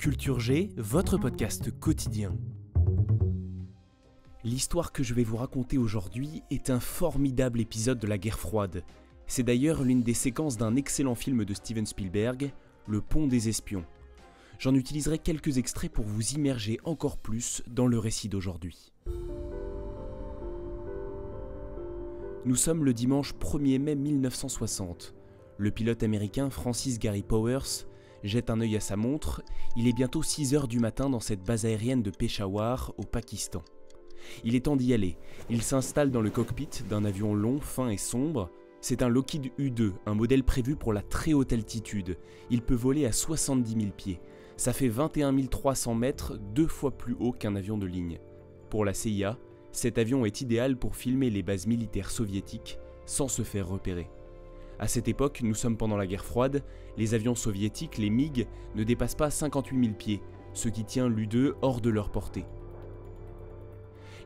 Culture G, votre podcast quotidien. L'histoire que je vais vous raconter aujourd'hui est un formidable épisode de la guerre froide. C'est d'ailleurs l'une des séquences d'un excellent film de Steven Spielberg, Le Pont des Espions. J'en utiliserai quelques extraits pour vous immerger encore plus dans le récit d'aujourd'hui. Nous sommes le dimanche 1er mai 1960. Le pilote américain Francis Gary Powers jette un œil à sa montre. Il est bientôt 6h du matin dans cette base aérienne de Peshawar, au Pakistan. Il est temps d'y aller. Il s'installe dans le cockpit d'un avion long, fin et sombre. C'est un Lockheed U-2, un modèle prévu pour la très haute altitude. Il peut voler à 70 000 pieds. Ça fait 21 300 mètres, 2 fois plus haut qu'un avion de ligne. Pour la CIA, cet avion est idéal pour filmer les bases militaires soviétiques sans se faire repérer. À cette époque, nous sommes pendant la guerre froide, les avions soviétiques, les MiG, ne dépassent pas 58 000 pieds, ce qui tient l'U-2 hors de leur portée.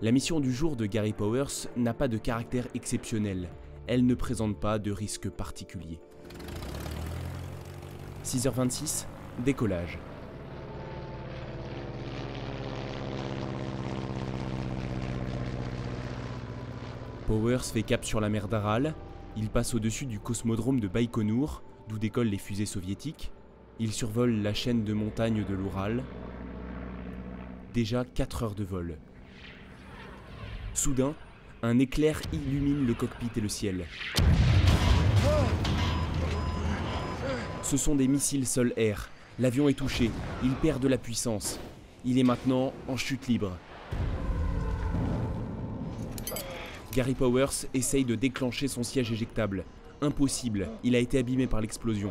La mission du jour de Gary Powers n'a pas de caractère exceptionnel, elle ne présente pas de risque particulier. 6h26, décollage. Powers fait cap sur la mer d'Aral. Il passe au-dessus du cosmodrome de Baïkonour, d'où décollent les fusées soviétiques. Il survole la chaîne de montagnes de l'Oural. Déjà 4 heures de vol. Soudain, un éclair illumine le cockpit et le ciel. Ce sont des missiles sol-air. L'avion est touché, il perd de la puissance. Il est maintenant en chute libre. Gary Powers essaye de déclencher son siège éjectable. Impossible, il a été abîmé par l'explosion.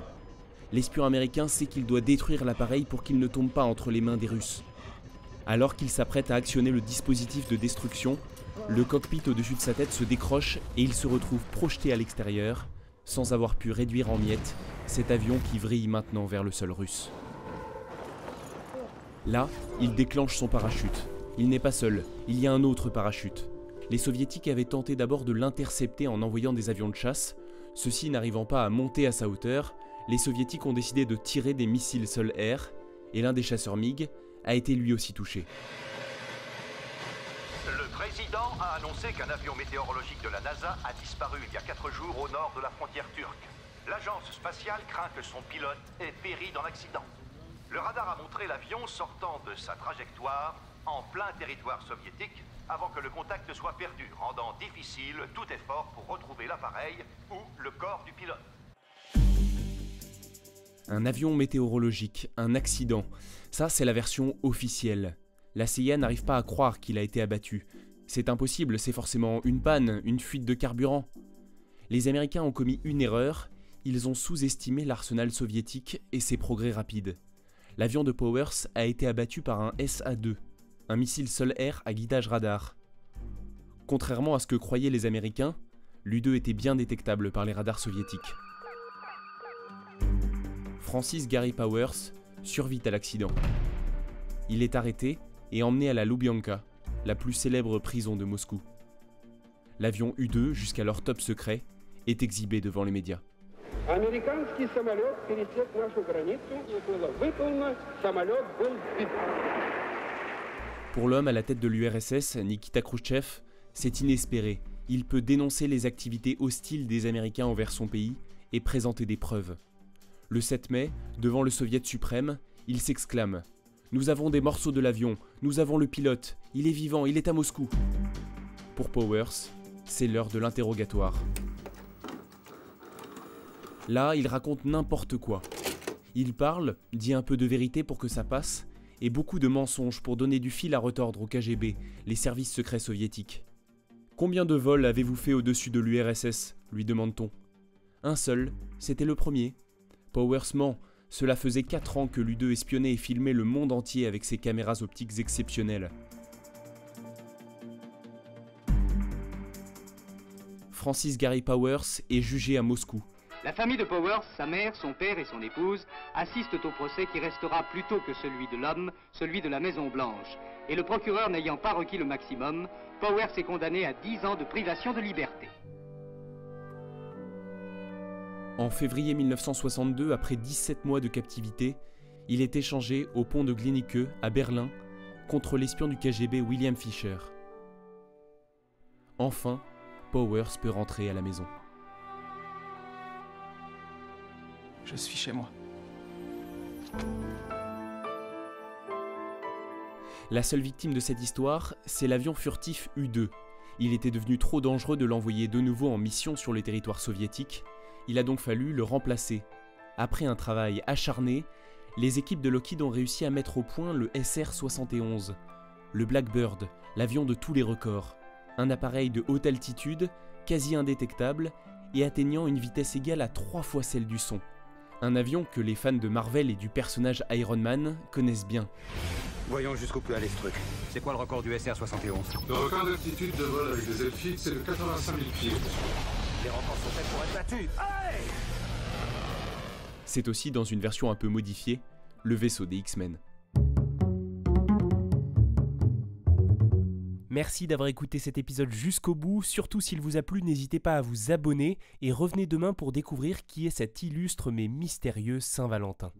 L'espion américain sait qu'il doit détruire l'appareil pour qu'il ne tombe pas entre les mains des Russes. Alors qu'il s'apprête à actionner le dispositif de destruction, le cockpit au-dessus de sa tête se décroche et il se retrouve projeté à l'extérieur, sans avoir pu réduire en miettes cet avion qui vrille maintenant vers le sol russe. Là, il déclenche son parachute. Il n'est pas seul, il y a un autre parachute. Les soviétiques avaient tenté d'abord de l'intercepter en envoyant des avions de chasse. Ceux-ci n'arrivant pas à monter à sa hauteur, les soviétiques ont décidé de tirer des missiles sol-air, et l'un des chasseurs MiG a été lui aussi touché. Le président a annoncé qu'un avion météorologique de la NASA a disparu il y a 4 jours au nord de la frontière turque. L'agence spatiale craint que son pilote ait péri dans l'accident. Le radar a montré l'avion sortant de sa trajectoire en plein territoire soviétique avant que le contact soit perdu, rendant difficile tout effort pour retrouver l'appareil ou le corps du pilote. Un avion météorologique, un accident, ça c'est la version officielle. La CIA n'arrive pas à croire qu'il a été abattu. C'est impossible, c'est forcément une panne, une fuite de carburant. Les Américains ont commis une erreur, ils ont sous-estimé l'arsenal soviétique et ses progrès rapides. L'avion de Powers a été abattu par un SA-2, un missile sol-air à guidage radar. Contrairement à ce que croyaient les Américains, l'U-2 était bien détectable par les radars soviétiques. Francis Gary Powers survit à l'accident. Il est arrêté et emmené à la Lubyanka, la plus célèbre prison de Moscou. L'avion U-2, jusqu'alors top secret, est exhibé devant les médias. Pour l'homme à la tête de l'URSS, Nikita Khrouchtchev, c'est inespéré. Il peut dénoncer les activités hostiles des Américains envers son pays et présenter des preuves. Le 7 mai, devant le Soviet suprême, il s'exclame « Nous avons des morceaux de l'avion, nous avons le pilote, il est vivant, il est à Moscou !» Pour Powers, c'est l'heure de l'interrogatoire. Là, il raconte n'importe quoi. Il parle, dit un peu de vérité pour que ça passe, et beaucoup de mensonges pour donner du fil à retordre au KGB, les services secrets soviétiques. « Combien de vols avez-vous fait au-dessus de l'URSS » lui demande-t-on. Un seul, c'était le premier. Powers ment, cela faisait 4 ans que l'U-2 espionnait et filmait le monde entier avec ses caméras optiques exceptionnelles. Francis Gary Powers est jugé à Moscou. La famille de Powers, sa mère, son père et son épouse, assistent au procès qui restera plutôt que celui de l'homme, celui de la Maison Blanche. Et le procureur n'ayant pas requis le maximum, Powers est condamné à 10 ans de privation de liberté. En février 1962, après 17 mois de captivité, Il est échangé au pont de Glienicke à Berlin contre l'espion du KGB William Fischer. Enfin, Powers peut rentrer à la maison. Je suis chez moi. La seule victime de cette histoire, c'est l'avion furtif U-2. Il était devenu trop dangereux de l'envoyer de nouveau en mission sur le territoire soviétique. Il a donc fallu le remplacer. Après un travail acharné, les équipes de Lockheed ont réussi à mettre au point le SR-71, le Blackbird, l'avion de tous les records. Un appareil de haute altitude, quasi indétectable, et atteignant une vitesse égale à 3 fois celle du son. Un avion que les fans de Marvel et du personnage Iron Man connaissent bien. Voyons jusqu'où peut aller ce truc. C'est quoi le record du SR-71? Le record d'altitude de vol avec des ailes fixes, c'est de 85 000 pieds. Les records sont faits pour être battus. Allez! C'est aussi, dans une version un peu modifiée, le vaisseau des X-Men. Merci d'avoir écouté cet épisode jusqu'au bout. Surtout s'il vous a plu, n'hésitez pas à vous abonner et revenez demain pour découvrir qui est cet illustre mais mystérieux Saint-Valentin.